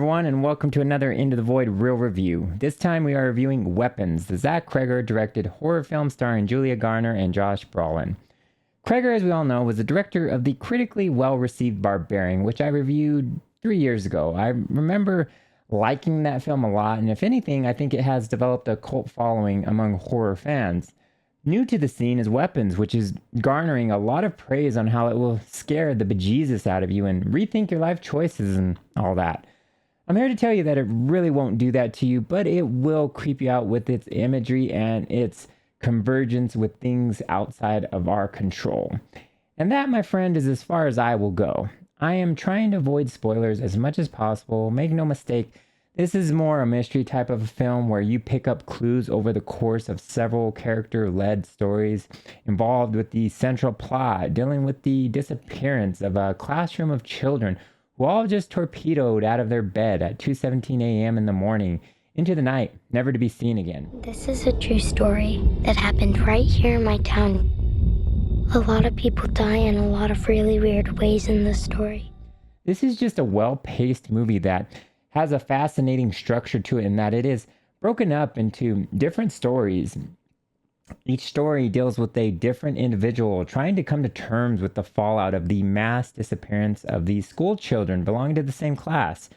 everyone, and welcome to another Into the Void Real Review. This time we are reviewing Weapons, the Zach Cregger directed horror film starring Julia Garner and Josh Brolin. Cregger, as we all know, was the director of the critically well-received Barbarian, which I reviewed 3 years ago. I remember liking that film a lot, and if anything, I think it has developed a cult following among horror fans. New to the scene is Weapons, which is garnering a lot of praise on how it will scare the bejesus out of you and rethink your life choices and all that. I'm here to tell you that it really won't do that to you, but it will creep you out with its imagery and its convergence with things outside of our control. And that, my friend, is as far as I will go. I am trying to avoid spoilers as much as possible. Make no mistake, this is more a mystery type of a film where you pick up clues over the course of several character-led stories involved with the central plot, dealing with the disappearance of a classroom of children who all just torpedoed out of their bed at 2:17 a.m. in the morning into the night, never to be seen again. This is a true story that happened right here in my town. A lot of people die in a lot of really weird ways in this story. This is just a well-paced movie that has a fascinating structure to it in that it is broken up into different stories. Each story deals with a different individual trying to come to terms with the fallout of the mass disappearance of these school children belonging to the same class.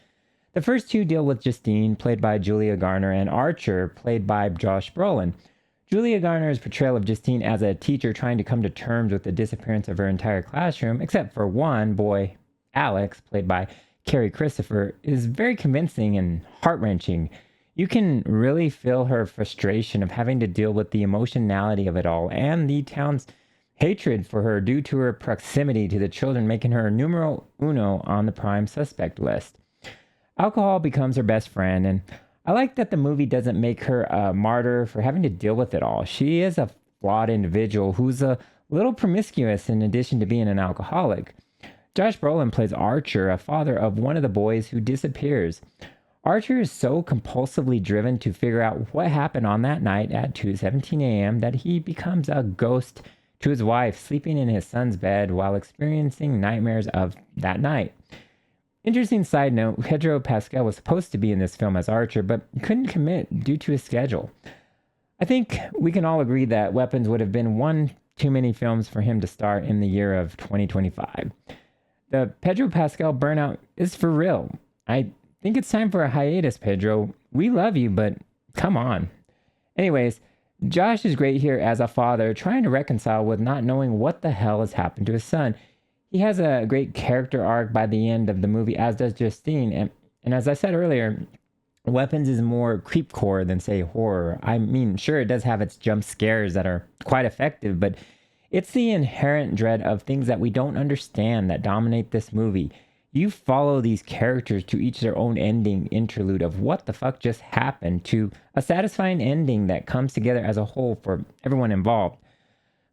The first two deal with Justine, played by Julia Garner, and Archer, played by Josh Brolin. Julia Garner's portrayal of Justine as a teacher trying to come to terms with the disappearance of her entire classroom, except for one boy, Alex, played by Carrie Christopher, is very convincing and heart-wrenching. You can really feel her frustration of having to deal with the emotionality of it all and the town's hatred for her due to her proximity to the children, making her numero uno on the prime suspect list. Alcohol becomes her best friend, and I like that the movie doesn't make her a martyr for having to deal with it all. She is a flawed individual who's a little promiscuous in addition to being an alcoholic. Josh Brolin plays Archer, a father of one of the boys who disappears. Archer is so compulsively driven to figure out what happened on that night at 2:17 a.m. that he becomes a ghost to his wife, sleeping in his son's bed while experiencing nightmares of that night. Interesting side note, Pedro Pascal was supposed to be in this film as Archer, but couldn't commit due to his schedule. I think we can all agree that Weapons would have been one too many films for him to star in the year of 2025. The Pedro Pascal burnout is for real. I think it's time for a hiatus, Pedro. We love you, but come on. Anyways, Josh is great here as a father trying to reconcile with not knowing what the hell has happened to his son. He has a great character arc by the end of the movie, as does Justine. And as I said earlier, Weapons is more creepcore than, say, horror. I mean, sure, it does have its jump scares that are quite effective, but it's the inherent dread of things that we don't understand that dominate this movie. You follow these characters to each their own ending interlude of what the fuck just happened to a satisfying ending that comes together as a whole for everyone involved.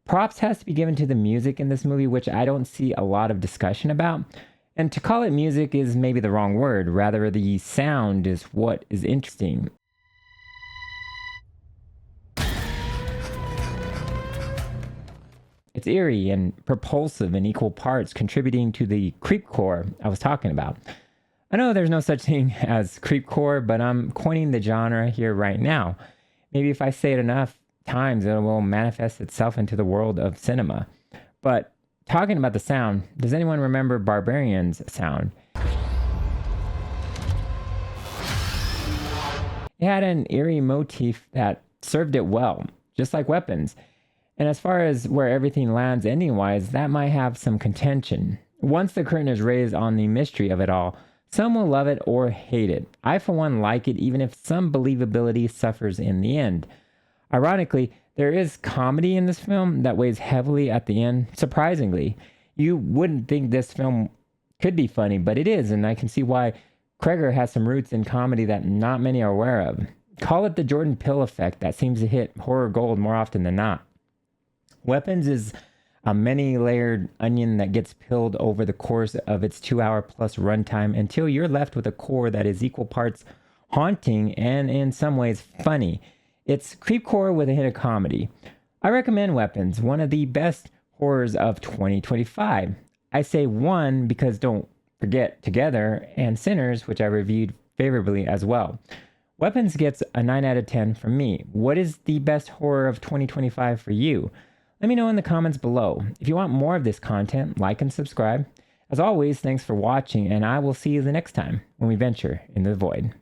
Props has to be given to the music in this movie, which I don't see a lot of discussion about. And to call it music is maybe the wrong word. Rather, the sound is what is interesting. It's eerie and propulsive in equal parts, contributing to the creepcore I was talking about. I know there's no such thing as creepcore, but I'm coining the genre here right now. Maybe if I say it enough times, it will manifest itself into the world of cinema. But talking about the sound, does anyone remember Barbarian's sound? It had an eerie motif that served it well, just like Weapons. And as far as where everything lands ending-wise, that might have some contention. Once the curtain is raised on the mystery of it all, some will love it or hate it. I, for one, like it, even if some believability suffers in the end. Ironically, there is comedy in this film that weighs heavily at the end, surprisingly. You wouldn't think this film could be funny, but it is, and I can see why Cregger has some roots in comedy that not many are aware of. Call it the Jordan Peele effect that seems to hit horror gold more often than not. Weapons is a many-layered onion that gets peeled over the course of its 2-hour-plus runtime until you're left with a core that is equal parts haunting and in some ways funny. It's creepcore with a hint of comedy. I recommend Weapons, one of the best horrors of 2025. I say one because don't forget Together and Sinners, which I reviewed favorably as well. Weapons gets a 9 out of 10 from me. What is the best horror of 2025 for you? Let me know in the comments below. If you want more of this content, like and subscribe. As always, thanks for watching, and I will see you the next time when we venture in the void.